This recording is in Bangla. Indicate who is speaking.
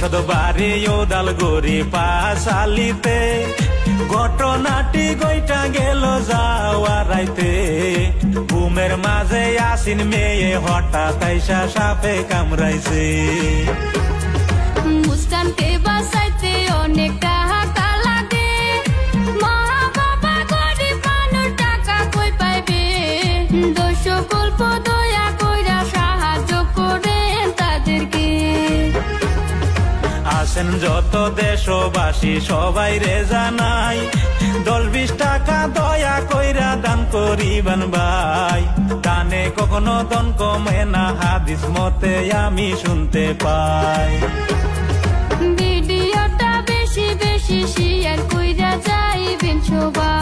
Speaker 1: মুর্শদ বাড়ি উদালগুড়ি পাশালিতে ঘটনাটি গইটা গেল যাওয়া রাইতে ঘুমের মাঝে আসিন মেয়ে হঠাৎ আইসা সাপে কামড়াইছে
Speaker 2: মুস্কানকে বাঁচাইতে অনেক টাকা লাগে মা বাবা গরিব মানুষ টাকা কই পাইবে দোষ গল্প দয়া কইরা সাহায্য করেন তাদেরকে
Speaker 1: আসেন যত দেশবাসী সবাই রে জানাই 10-20 টাকা দয়া কইরা দান করিবেন ভাই দানে কখনো দন কমে না হাদিস মতে আমি শুনতে পাই
Speaker 2: ভিডিওটা বেশি বেশি শেয়ার কইরা যাইবেন সবাই।